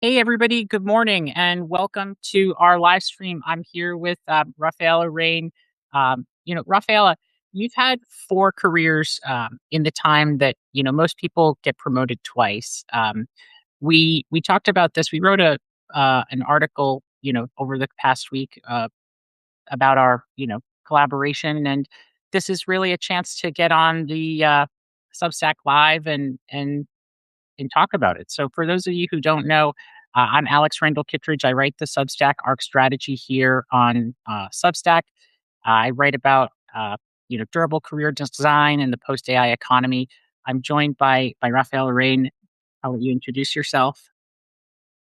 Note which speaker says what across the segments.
Speaker 1: Hey, everybody. Good morning and welcome to our live stream. I'm here with Raffaela Rein. Raffaela, you've had four careers in the time that, most people get promoted twice. We talked about this. We wrote an article, over the past week about our, collaboration. And this is really a chance to get on the Substack Live and talk about it. So, for those of you who don't know, I'm Alex Randall Kittredge. I write the Substack ARK Strategy here on Substack. I write about durable career design and the post AI economy. I'm joined by Raffaela Rein. How will you introduce yourself?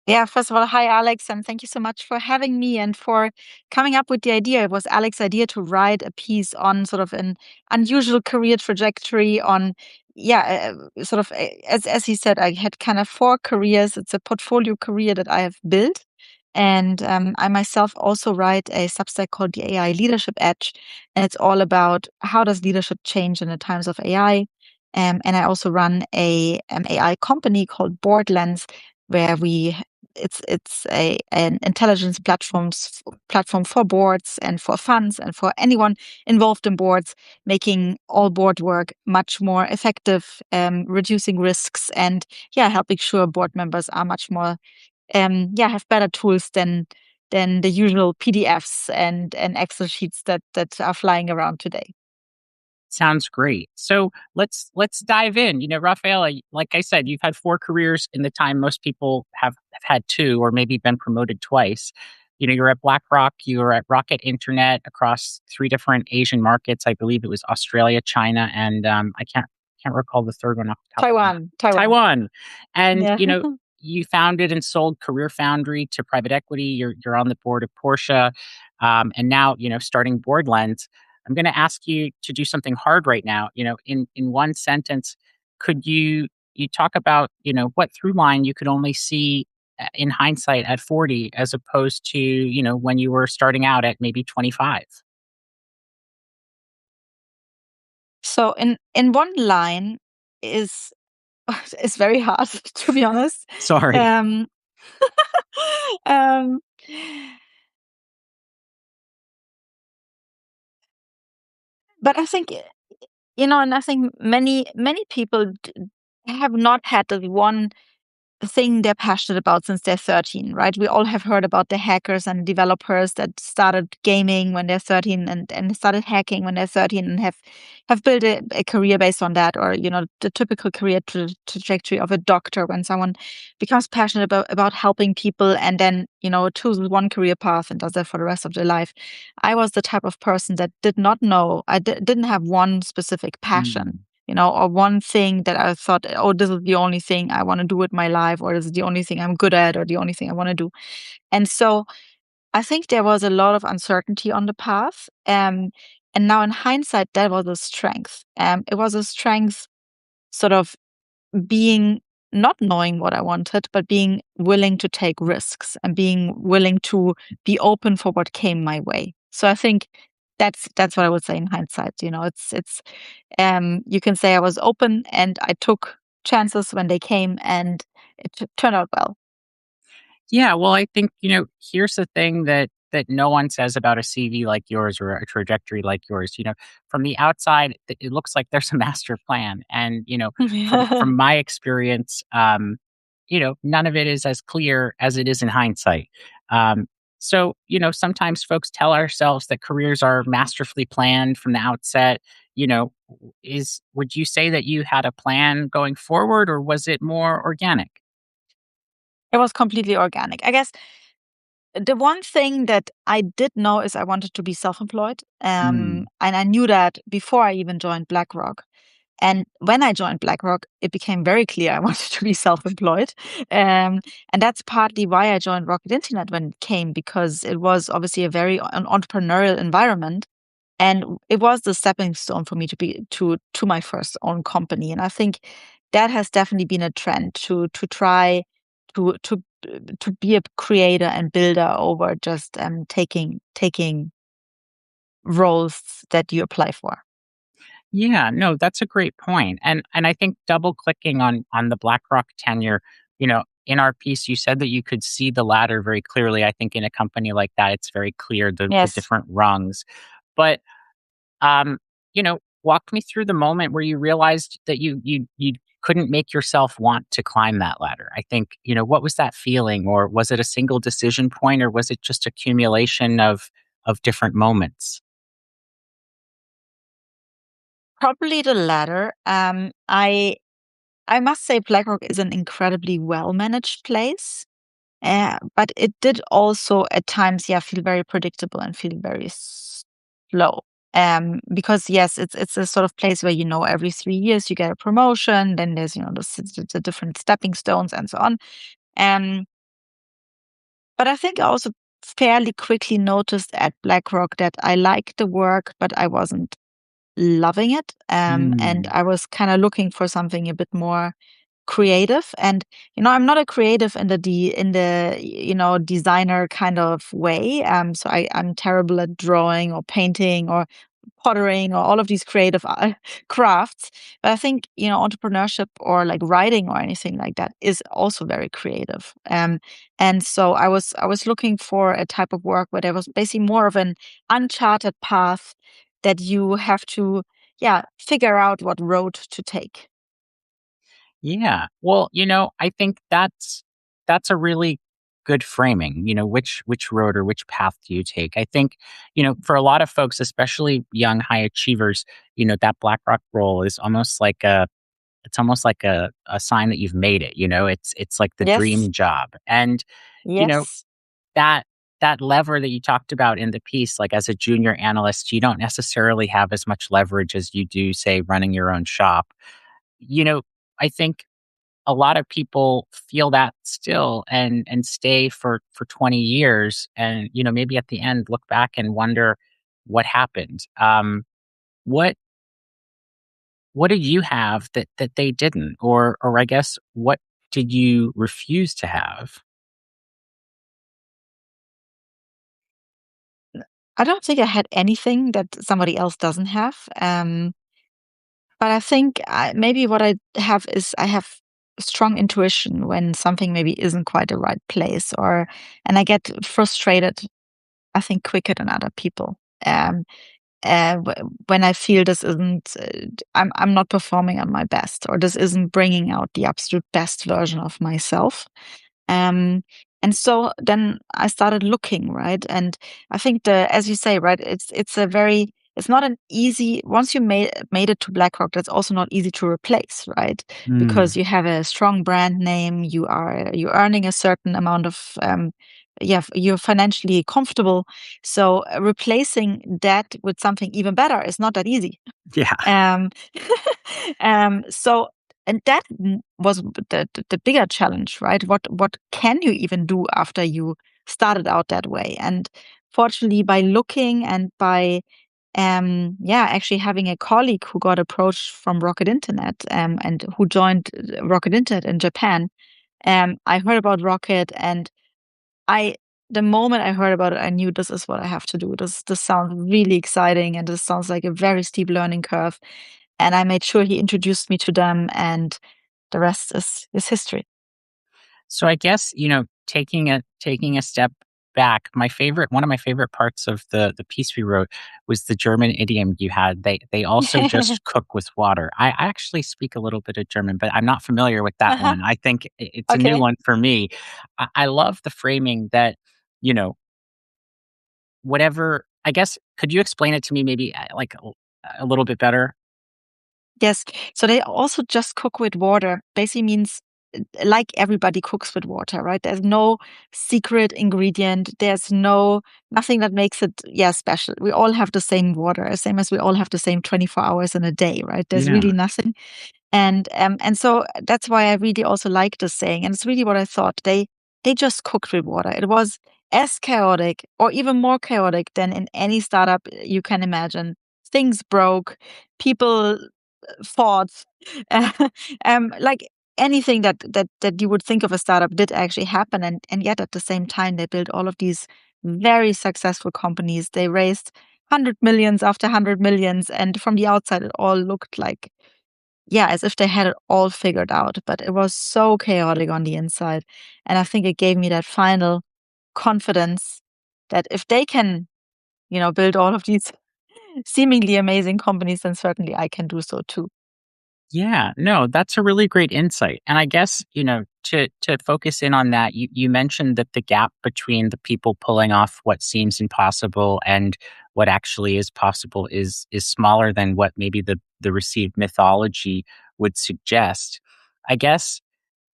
Speaker 2: Yeah, first of all, hi, Alex, and thank you so much for having me and for coming up with the idea. It was Alex's idea to write a piece on sort of an unusual career trajectory on, as he said, I had kind of four careers. It's a portfolio career that I have built. And I myself also write a Substack called the AI Leadership Edge. And it's all about how does leadership change in the times of AI. And I also run a AI company called BoardLens, where it's an intelligence platform for boards and for funds and for anyone involved in boards, making all board work much more effective, reducing risks, and helping sure board members are much more have better tools than the usual PDFs and Excel sheets that are flying around today.
Speaker 1: Sounds great. So let's dive in. Rafaela, like I said, you've had four careers in the time most people have had two or maybe been promoted twice. You're at BlackRock, you were at Rocket Internet across three different Asian markets. I believe it was Australia, China, and I can't recall the third one off the top of my
Speaker 2: Taiwan.
Speaker 1: Taiwan. And
Speaker 2: Yeah.
Speaker 1: you founded and sold CareerFoundry to private equity. You're on the board of Porsche, and now starting BoardLens. I'm going to ask you to do something hard right now. In one sentence, could you talk about what through line you could only see in hindsight at 40 as opposed to when you were starting out at maybe 25?
Speaker 2: So in one line is is very hard to be honest.
Speaker 1: Sorry.
Speaker 2: Um, um, but I think and I think many people have not had the one thing they're passionate about since they're 13, right? We all have heard about the hackers and developers that started gaming when they're 13 and started hacking when they're 13 and have built a career based on that, or the typical career trajectory of a doctor when someone becomes passionate about helping people and then chooses one career path and does that for the rest of their life. I was the type of person that did not know. Didn't have one specific passion,
Speaker 1: Mm.
Speaker 2: or one thing that I thought, oh, this is the only thing I want to do with my life, or this is the only thing I'm good at, or the only thing I want to do. And so I think there was a lot of uncertainty on the path. And now in hindsight, that was a strength. It was a strength sort of being not knowing what I wanted, but being willing to take risks and being willing to be open for what came my way. So I think that's what I would say in hindsight. It's you can say I was open and I took chances when they came, and it turned out well.
Speaker 1: Yeah, well, I think, here's the thing that no one says about a CV like yours or a trajectory like yours. From the outside, it looks like there's a master plan. And, from my experience, none of it is as clear as it is in hindsight. So, sometimes folks tell ourselves that careers are masterfully planned from the outset. Would you say that you had a plan going forward, or was it more organic?
Speaker 2: It was completely organic. I guess the one thing that I did know is I wanted to be self-employed.
Speaker 1: Mm.
Speaker 2: And I knew that before I even joined BlackRock. And when I joined BlackRock, it became very clear I wanted to be self-employed. And that's partly why I joined Rocket Internet when it came, because it was obviously a very an entrepreneurial environment. And it was the stepping stone for me to be to my first own company. And I think that has definitely been a trend to try to to be a creator and builder over just taking roles that you apply for.
Speaker 1: Yeah, no, that's a great point. And I think double clicking on the BlackRock tenure, in our piece, you said that you could see the ladder very clearly. I think in a company like that, it's very clear the
Speaker 2: Yes.
Speaker 1: different rungs. But um, walk me through the moment where you realized that you couldn't make yourself want to climb that ladder. I think, what was that feeling, or was it a single decision point, or was it just accumulation of different moments?
Speaker 2: Probably the latter. I must say BlackRock is an incredibly well managed place. But it did also at times, yeah, feel very predictable and feel very slow. Because yes, it's a sort of place where every 3 years you get a promotion. Then there's the different stepping stones and so on. Um, but I think I also fairly quickly noticed at BlackRock that I liked the work, but I wasn't loving it. And
Speaker 1: Mm,
Speaker 2: I was kind of looking for something a bit more creative. And I'm not a creative in the designer kind of way. So I'm terrible at drawing or painting or pottering or all of these creative crafts. But I think entrepreneurship or like writing or anything like that is also very creative. And so I was looking for a type of work where there was basically more of an uncharted path that you have to, yeah, figure out what road to take.
Speaker 1: yeah. Well, I think that's a really good framing. Which road or which path do you take? I think, for a lot of folks, especially young high achievers, that BlackRock role is almost like a sign that you've made it. It's like the
Speaker 2: Yes.
Speaker 1: dream job. And, you know,
Speaker 2: Yes.
Speaker 1: that that lever that you talked about in the piece, like as a junior analyst, you don't necessarily have as much leverage as you do, say, running your own shop. You know, I think a lot of people feel that still and stay for 20 years, and maybe at the end look back and wonder what happened. What what did you have that they didn't, or I guess what did you refuse to have?
Speaker 2: I don't think I had anything that somebody else doesn't have. But I think maybe what I have is I have strong intuition when something maybe isn't quite the right place, and I get frustrated, I think, quicker than other people. Um, when I feel this isn't, I'm not performing on my best, or this isn't bringing out the absolute best version of myself. Um, and so then I started looking, right? And I think as you say, right, it's not an easy, once you made it to BlackRock, that's also not easy to replace, right? Because
Speaker 1: Mm,
Speaker 2: you have a strong brand name, you're earning a certain amount of, yeah, you're financially comfortable. So replacing that with something even better is not that easy.
Speaker 1: yeah.
Speaker 2: Um, so, and that was the bigger challenge, right? What can you even do after you started out that way? And fortunately, by looking and by yeah, actually having a colleague who got approached from Rocket Internet and who joined Rocket Internet in Japan, I heard about Rocket, and I the moment I heard about it, I knew this is what I have to do. This sounds really exciting, and this sounds like a very steep learning curve. And I made sure he introduced me to them, and the rest is history.
Speaker 1: So I guess, taking a step back, one of my favorite parts of the piece we wrote was the German idiom you had. They also just cook with water. I actually speak a little bit of German, but I'm not familiar with that
Speaker 2: Uh-huh.
Speaker 1: one. I think it's a new
Speaker 2: Okay.
Speaker 1: one for me. I love the framing that, you know, whatever, I guess, could you explain it to me maybe like a little bit better?
Speaker 2: Yes. So they also just cook with water. Basically means like everybody cooks with water, right? There's no secret ingredient. There's nothing that makes it, yeah, special. We all have the same water, same as we all have the same 24 hours in a day, right? There's
Speaker 1: Yeah.
Speaker 2: really nothing. And so that's why I really also like this saying. And it's really what I thought. They just cooked with water. It was as chaotic or even more chaotic than in any startup you can imagine. Things broke, people fought, like anything that you would think of a startup did actually happen. And yet at the same time they built all of these very successful companies. They raised 100 millions after 100 millions, and from the outside it all looked like yeah, as if they had it all figured out, but it was so chaotic on the inside. And I think it gave me that final confidence that if they can, build all of these seemingly amazing companies, then certainly I can do so too.
Speaker 1: Yeah, no, that's a really great insight. And I guess, to focus in on that, you mentioned that the gap between the people pulling off what seems impossible and what actually is possible is smaller than what maybe the received mythology would suggest. I guess,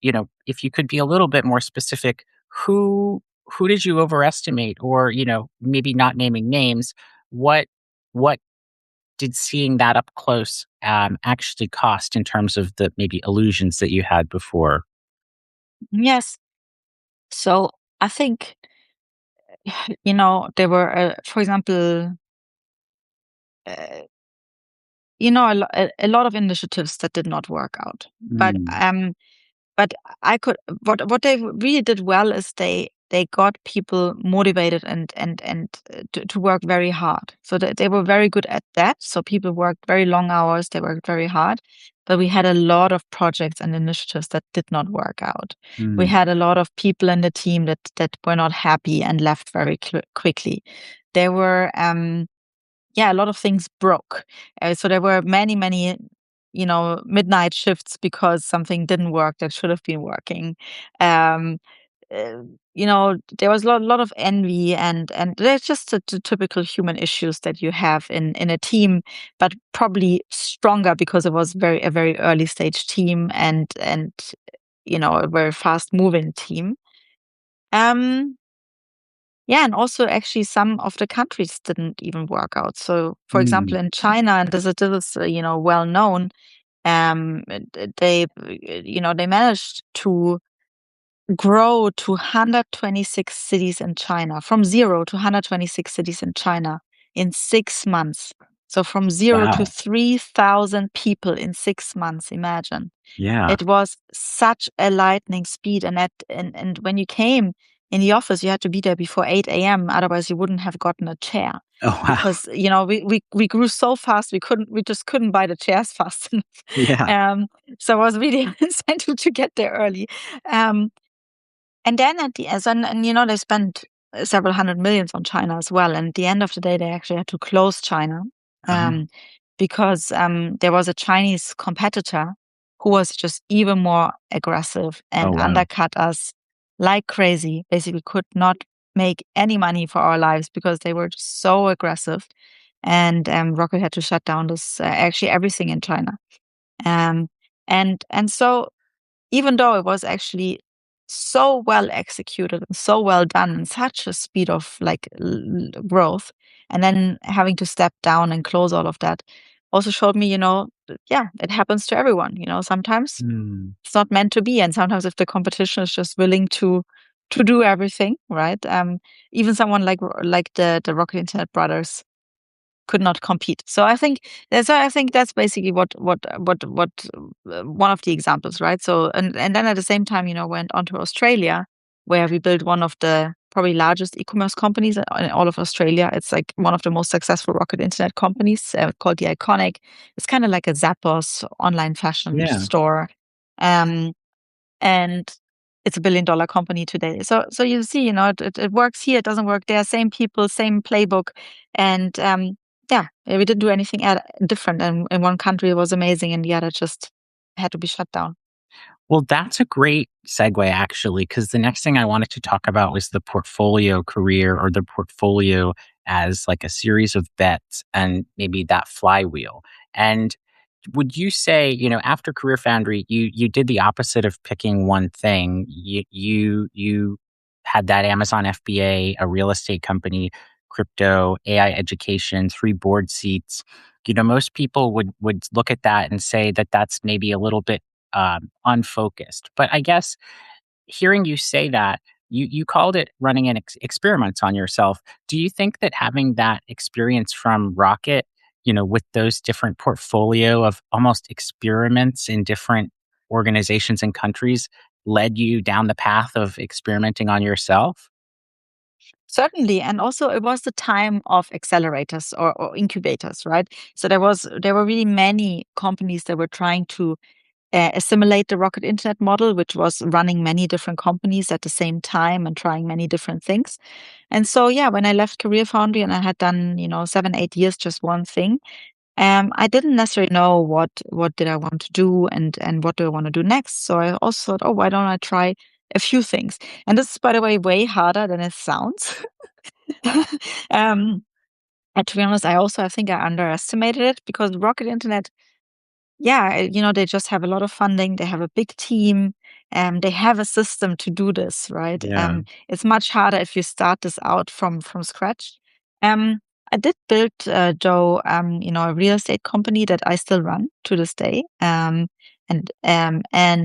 Speaker 1: if you could be a little bit more specific, who did you overestimate, or, maybe not naming names, what did seeing that up close actually cost in terms of the maybe illusions that you had before?
Speaker 2: Yes. So I think, there were, for example, uh, a lot of initiatives that did not work out. But
Speaker 1: Mm,
Speaker 2: but I could what they really did well is they got people motivated and to work very hard. So they were very good at that. So people worked very long hours. They worked very hard. But we had a lot of projects and initiatives that did not work out. We
Speaker 1: mm,
Speaker 2: had a lot of people in the team that were not happy and left very quickly. There were yeah, a lot of things broke. So there were many, midnight shifts because something didn't work that should have been working. Um, there was a lot of envy and there's just the typical human issues that you have in a team, but probably stronger because it was a very early stage team and a very fast moving team. Um, yeah, and also actually some of the countries didn't even work out. So, for example,
Speaker 1: mm.
Speaker 2: in China, and this is well known, they managed to grow to 126 cities in China, from zero to 126 cities in China in 6 months. So from zero to
Speaker 1: Wow.
Speaker 2: 3,000 people in 6 months. Imagine.
Speaker 1: Yeah.
Speaker 2: It was such a lightning speed, and when you came in the office, you had to be there before 8 a.m. Otherwise, you wouldn't have gotten a chair
Speaker 1: Oh, wow.
Speaker 2: because we grew so fast we just couldn't buy the chairs fast enough.
Speaker 1: Yeah.
Speaker 2: Um, so it was really an incentive to get there early. Um, and then at the end, and they spent several hundred millions on China as well. And at the end of the day, they actually had to close China
Speaker 1: Uh-huh.
Speaker 2: um, because there was a Chinese competitor who was just even more aggressive
Speaker 1: Oh,
Speaker 2: and
Speaker 1: wow.
Speaker 2: undercut us like crazy. Basically, could not make any money for our lives because they were just so aggressive. And Rocket had to shut down this actually everything in China. Um, and so even though it was actually so well executed and so well done and such a speed of like growth, and then having to step down and close all of that also showed me, yeah, it happens to everyone. Sometimes
Speaker 1: Mm.
Speaker 2: it's not meant to be, and sometimes if the competition is just willing to do everything, right? Even someone like the Rocket Internet brothers could not compete. So I think that's basically what one of the examples, right? So and then at the same time, went on to Australia, where we built one of the probably largest e-commerce companies in all of Australia. It's like one of the most successful rocket internet companies called the Iconic. It's kind of like a Zappos online fashion
Speaker 1: Yeah.
Speaker 2: store. Um, and it's a $1 billion company today. So you see, it works here, it doesn't work there. Same people, same playbook, and yeah, we didn't do anything different. And in one country it was amazing, and the other just had to be shut down.
Speaker 1: Well, that's a great segue, actually, because the next thing I wanted to talk about was the portfolio career, or the portfolio as like a series of bets and maybe that flywheel. And would you say, after Career Foundry, you did the opposite of picking one thing? You had that Amazon FBA, a real estate company, crypto, AI education, 3 board seats. Most people would look at that and say that that's maybe a little bit unfocused. But I guess hearing you say that, you called it running an experiments on yourself. Do you think that having that experience from Rocket, with those different portfolio of almost experiments in different organizations and countries, led you down the path of experimenting on yourself?
Speaker 2: Certainly. And also it was the time of accelerators or incubators, right? So there were really many companies that were trying to assimilate the Rocket Internet model, which was running many different companies at the same time and trying many different things. And so, yeah, when I left CareerFoundry and I had done, 7, 8 years, just one thing, I didn't necessarily know what did I want to do and what do I want to do next. So I also thought, oh, why don't I try a few things? And this is, by the way, way harder than it sounds. um, and to be honest, I think I underestimated it because Rocket Internet, yeah, they just have a lot of funding. They have a big team. They have a system to do this, right?
Speaker 1: Yeah.
Speaker 2: It's much harder if you start this out from scratch. Um, I did build, Joe, a real estate company that I still run to this day. And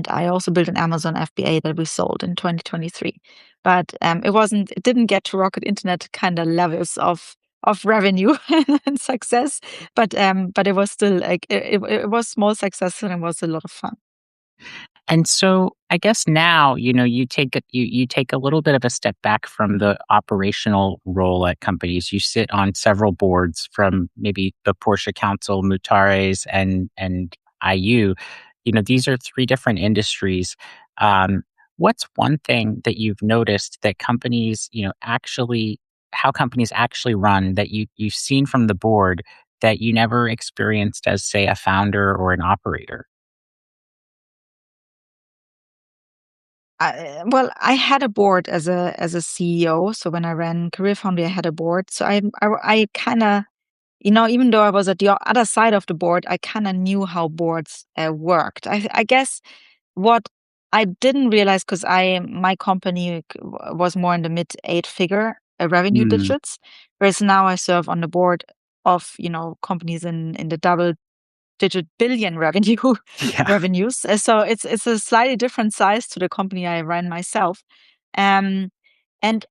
Speaker 2: I also built an Amazon FBA that we sold in 2023. But it didn't get to Rocket Internet kind of levels of revenue and success, but it was still like it was small success and it was a lot of fun.
Speaker 1: And so I guess now, you take a little bit of a step back from the operational role at companies. You sit on several boards from maybe the Porsche Council, Mutares, and IU. These are three different industries. What's one thing that you've noticed that companies, how companies actually run that you've seen from the board that you never experienced as, say, a founder or an operator?
Speaker 2: Well, I had a board as a CEO. So when I ran CareerFoundry, I had a board. So I kind of, even though I was at the other side of the board, I kind of knew how boards worked. I guess what I didn't realize, because my company was more in the mid 8-figure revenue
Speaker 1: Mm,
Speaker 2: digits, whereas now I serve on the board of companies in the double-digit billion
Speaker 1: yeah.
Speaker 2: revenues. So it's a slightly different size to the company I ran myself. Um, and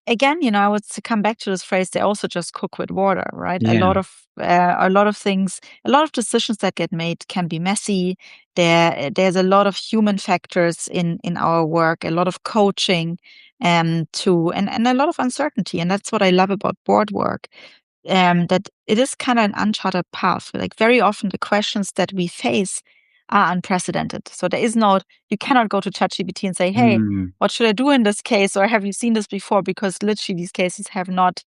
Speaker 2: again, I would come back to this phrase, they also just cook with water, right? A
Speaker 1: Yeah.
Speaker 2: lot of things, a lot of decisions that get made can be messy. There's a lot of human factors in our work, a lot of coaching, and a lot of uncertainty. And that's what I love about board work. That it is kind of an uncharted path. Like very often the questions that we face are unprecedented. So you cannot go to ChatGPT and say, hey,
Speaker 1: Mm,
Speaker 2: what should I do in this case? Or have you seen this before? Because literally these cases have not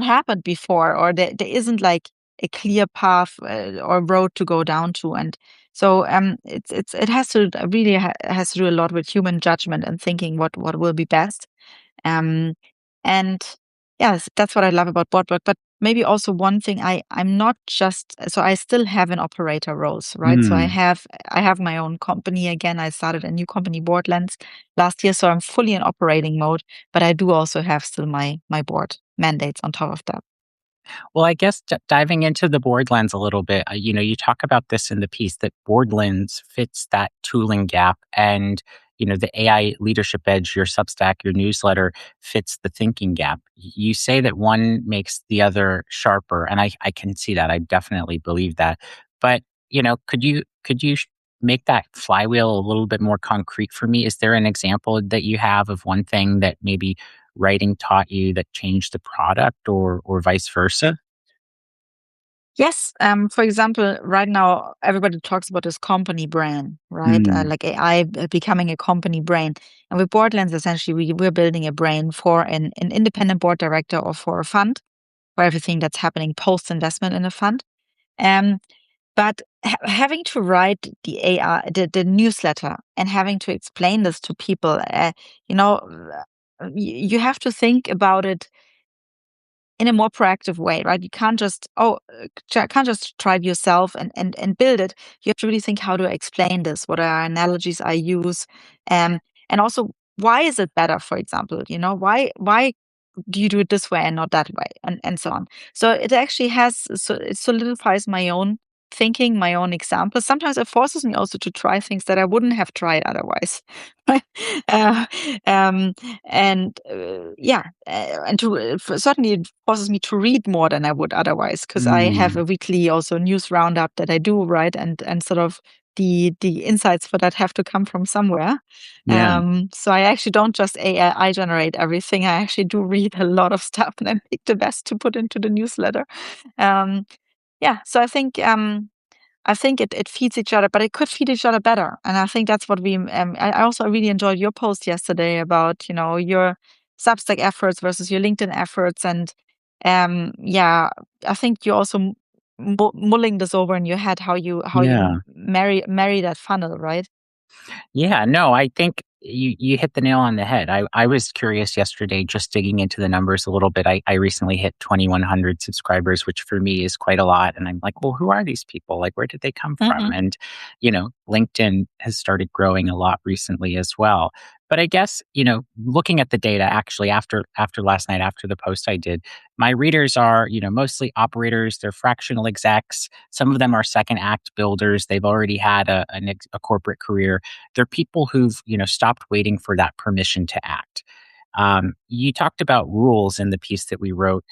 Speaker 2: happened before, or there isn't like a clear path or road to go down to. And so it has to really has to do a lot with human judgment and thinking what will be best. Um, and yes, that's what I love about board work. But maybe also one thing, I'm not just, so I still have an operator roles, right? So
Speaker 1: mm.
Speaker 2: I have my own company again. I started a new company, BoardLens, last year, so I'm fully in operating mode. But I do also have still my board mandates on top of that.
Speaker 1: Well, I guess diving into the board lens a little bit, you talk about this in the piece that board lens fits that tooling gap, and the AI leadership edge, your Substack, your newsletter fits the thinking gap. You say that one makes the other sharper, and I can see that. I definitely believe that. But could you make that flywheel a little bit more concrete for me? Is there an example that you have of one thing that maybe writing taught you that changed the product, or vice versa?
Speaker 2: Yes. For example, right now everybody talks about this company brand, right?
Speaker 1: Mm,
Speaker 2: Like AI becoming a company brain. And with BoardLens, essentially, we're building a brain for an independent board director or for a fund, for everything that's happening post investment in a fund. Um, but having to write the AI, the newsletter, and having to explain this to people, you know, you have to think about it in a more proactive way, right? You can't just can't just try it yourself and build it. You have to really think, how do I explain this? What are analogies I use? Um, and also, why is it better? For example, why do you do it this way and not that way, and so on. So it actually it solidifies my own thinking, my own examples. Sometimes it forces me also to try things that I wouldn't have tried otherwise. Right? uh, um, and yeah, and certainly it forces me to read more than I would otherwise, because I have
Speaker 1: mm,
Speaker 2: a weekly also news roundup that I do, right, and sort of the insights for that have to come from somewhere.
Speaker 1: Yeah.
Speaker 2: So I actually don't just AI generate everything. I actually do read a lot of stuff and then pick the best to put into the newsletter. Yeah, so I think it feeds each other, but it could feed each other better. And I think that's what I also really enjoyed your post yesterday about, your Substack efforts versus your LinkedIn efforts. And yeah, I think you're also mulling this over in your head, how you
Speaker 1: Yeah.
Speaker 2: marry that funnel, right?
Speaker 1: Yeah, no, I think you hit the nail on the head. I was curious yesterday, just digging into the numbers a little bit. I recently hit 2,100 subscribers, which for me is quite a lot. And I'm like, well, who are these people? Like, where did they come from?
Speaker 2: Mm-hmm.
Speaker 1: And, LinkedIn has started growing a lot recently as well. But I guess, looking at the data actually after last night, after the post I did, my readers are, mostly operators, they're fractional execs. Some of them are second act builders. They've already had a corporate career. They're people who've stopped waiting for that permission to act. You talked about rules in the piece that we wrote.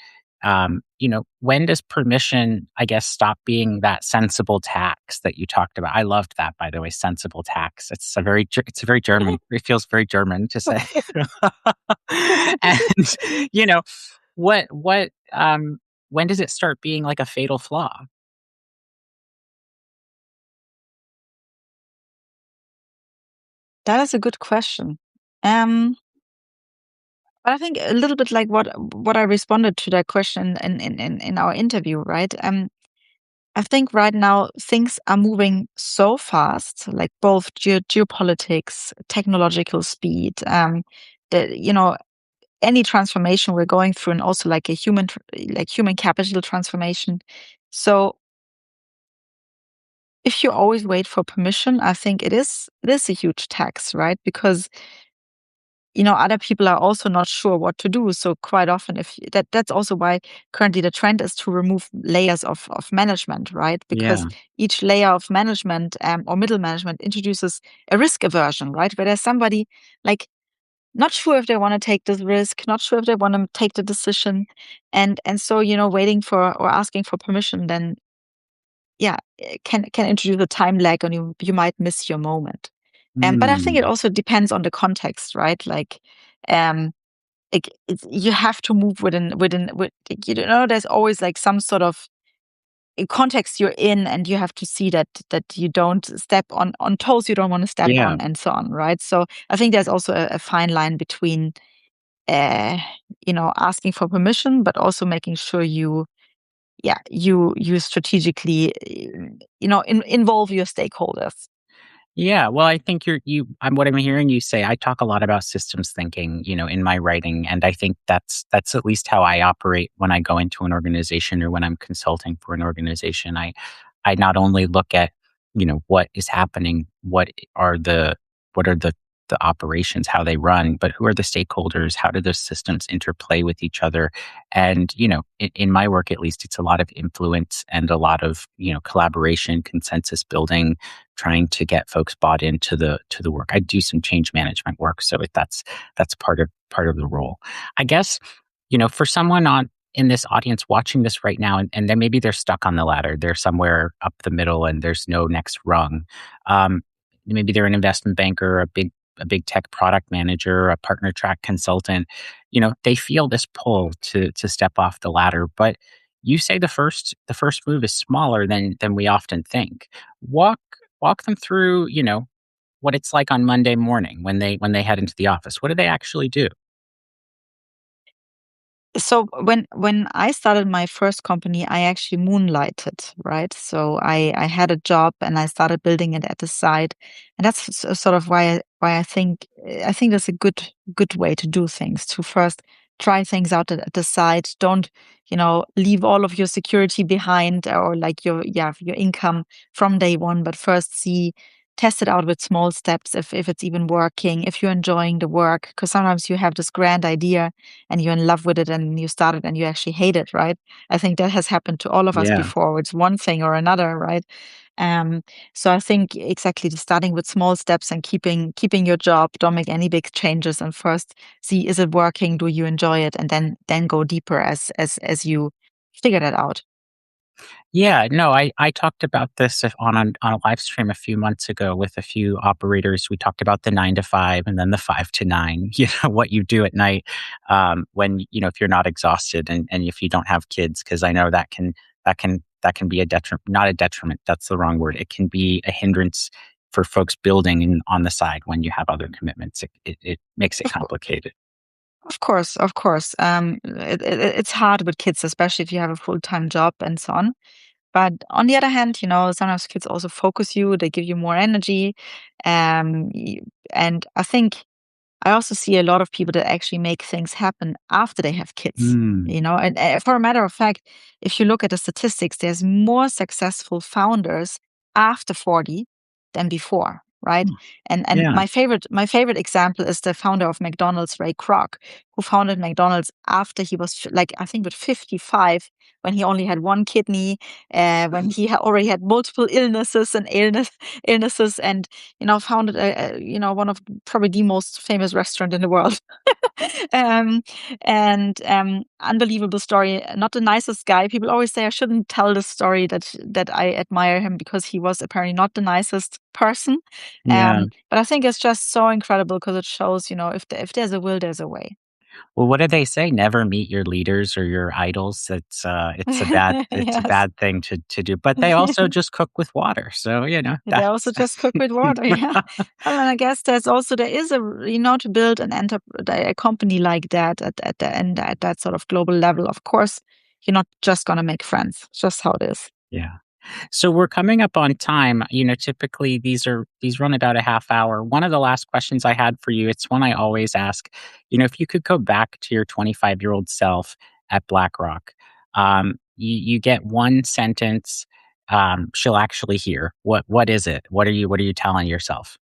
Speaker 1: When does permission, I guess, stop being that sensible tax that you talked about? I loved that, by the way, sensible tax. It's a very German. It feels very German to say. And what when does it start being like a fatal flaw?
Speaker 2: That is a good question. Um, but I think a little bit like what I responded to that question in our interview, right? I think right now things are moving so fast, like both geopolitics, technological speed, that any transformation we're going through, and also like like human capital transformation. So if you always wait for permission, I think it is a huge tax, right? Because other people are also not sure what to do. So quite often, that's also why currently the trend is to remove layers of management, right? Because
Speaker 1: Yeah,
Speaker 2: each layer of management or middle management introduces a risk aversion, right? Where there's somebody like not sure if they want to take this risk, not sure if they want to take the decision, and so waiting for or asking for permission, then yeah, it can introduce a time lag, and you might miss your moment. But I think it
Speaker 1: mm,
Speaker 2: also depends on the context, right? Um, you have to move with there's always like some sort of context you're in, and you have to see that you don't step on toes you don't want to step
Speaker 1: yeah.
Speaker 2: on, and so on, right? So I think there's also a fine line between uh, asking for permission, but also making sure you strategically involve your stakeholders.
Speaker 1: Yeah, well, I think what I'm hearing you say, I talk a lot about systems thinking, in my writing, and I think that's at least how I operate when I go into an organization or when I'm consulting for an organization. I not only look at, what is happening, what are the operations, how they run, but who are the stakeholders, how do those systems interplay with each other? And, in my work at least, it's a lot of influence and a lot of, collaboration, consensus building, trying to get folks bought into the work. I do some change management work, so that's part of the role. I guess, for someone on in this audience watching this right now, and then maybe they're stuck on the ladder, they're somewhere up the middle, and there's no next rung. Maybe they're an investment banker, a big tech product manager, a partner track consultant. They feel this pull to step off the ladder, but you say the first move is smaller than we often think. Walk walk them through, what it's like on Monday morning when they head into the office. What do they actually do?
Speaker 2: So when I started my first company, I actually moonlighted, right? So I had a job and I started building it at the side, and that's sort of why I think that's a good way to do things. To first try things out at the side. Don't leave all of your security behind, or like your income from day one, but first test it out with small steps if it's even working, if you're enjoying the work, because sometimes you have this grand idea and you're in love with it and you start it and you actually hate it, right? I think that has happened to all of us
Speaker 1: Yeah.
Speaker 2: before. It's one thing or another, right? Um, so I think exactly just starting with small steps and keeping your job, don't make any big changes, and first see, is it working? Do you enjoy it? And then go deeper as you figure that out.
Speaker 1: Yeah, no, I talked about this on a live stream a few months ago with a few operators. We talked about the 9 to 5 and then the 5 to 9. What you do at night when if you're not exhausted and if you don't have kids, because I know that can be a detriment, not a detriment. That's the wrong word. It can be a hindrance for folks building on the side when you have other commitments. It makes it
Speaker 2: Of course.
Speaker 1: complicated.
Speaker 2: Of course, of course. It's hard with kids, especially if you have a full-time job and so on. But on the other hand, sometimes kids also focus you, they give you more energy. Um, y- and I also see a lot of people that actually make things happen after they have kids.
Speaker 1: Mm,
Speaker 2: And for a matter of fact, if you look at the statistics, there's more successful founders after 40 than before, right?
Speaker 1: hmm,
Speaker 2: And
Speaker 1: yeah.
Speaker 2: my favorite example is the founder of McDonald's, Ray Kroc, who founded McDonald's after he was like I think with 55, when he only had one kidney, when he already had multiple illnesses and illnesses, and founded one of probably the most famous restaurant in the world. um, and unbelievable story. Not the nicest guy. People always say I shouldn't tell the story that I admire him, because he was apparently not the nicest person.
Speaker 1: Yeah.
Speaker 2: But I think it's just so incredible because it shows, if there's a will, there's a way.
Speaker 1: Well, what do they say? Never meet your leaders or your idols. It's a
Speaker 2: Yes.
Speaker 1: bad thing to do. But they also just cook with water, so
Speaker 2: They also
Speaker 1: that's
Speaker 2: just cook with water. Yeah. Well, and I guess there is to build a company like that at the end, at that sort of global level. Of course, you're not just gonna make friends. It's just how it is.
Speaker 1: yeah. So we're coming up on time. Typically these run about a half hour. One of the last questions I had for you, it's one I always ask. If you could go back to your 25-year-old self at BlackRock, you get one sentence she'll actually hear. What is it? What are you telling yourself?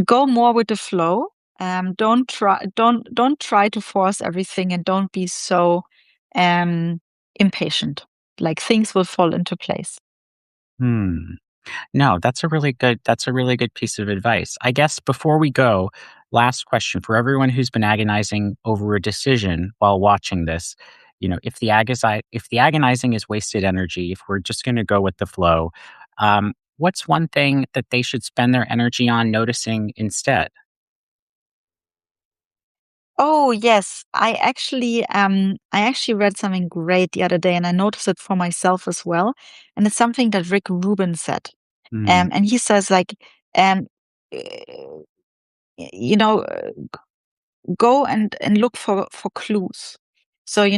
Speaker 2: Go more with the flow. Don't try to force everything, and don't be so um impatient. Like, things will fall into place.
Speaker 1: Hmm. No, that's a really good piece of advice. I guess before we go, last question for everyone who's been agonizing over a decision while watching this. If the agonizing is wasted energy, if we're just going to go with the flow, what's one thing that they should spend their energy on noticing instead?
Speaker 2: Oh, yes. I actually read something great the other day, and I noticed it for myself as well. And it's something that Rick Rubin said.
Speaker 1: Hmm.
Speaker 2: And he says, like, um, uh, you know, go and look for clues. So,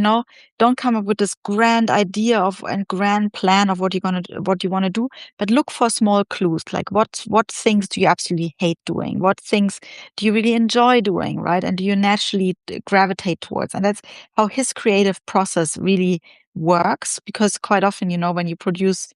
Speaker 2: don't come up with this grand idea of and grand plan of what you want to do, but look for small clues, like what things do you absolutely hate doing, what things do you really enjoy doing, right? And do you naturally gravitate towards? And that's how his creative process really works, because quite often, when you produce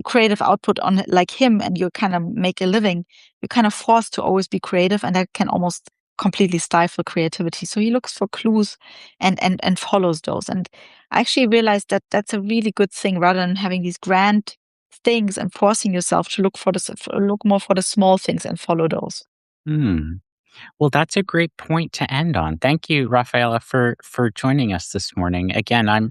Speaker 2: creative output on like him, and you kind of make a living, you're kind of forced to always be creative, and that can almost completely stifle creativity. So he looks for clues and follows those. And I actually realized that that's a really good thing, rather than having these grand things and forcing yourself to look more for the small things and follow those.
Speaker 1: Hmm. Well, that's a great point to end on. Thank you, Rafaela, for joining us this morning. Again, I'm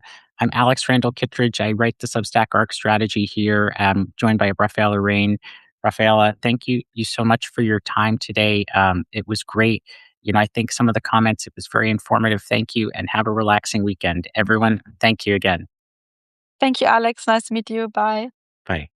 Speaker 1: Alex Randall Kittredge. I write the Substack ARK Strategy here. I'm joined by Rafaela Rein. Rafaela, thank you so much for your time today. It was great. I think some of the comments, it was very informative. Thank you, and have a relaxing weekend. Everyone, thank you again.
Speaker 2: Thank you, Alex. Nice to meet you. Bye.
Speaker 1: Bye.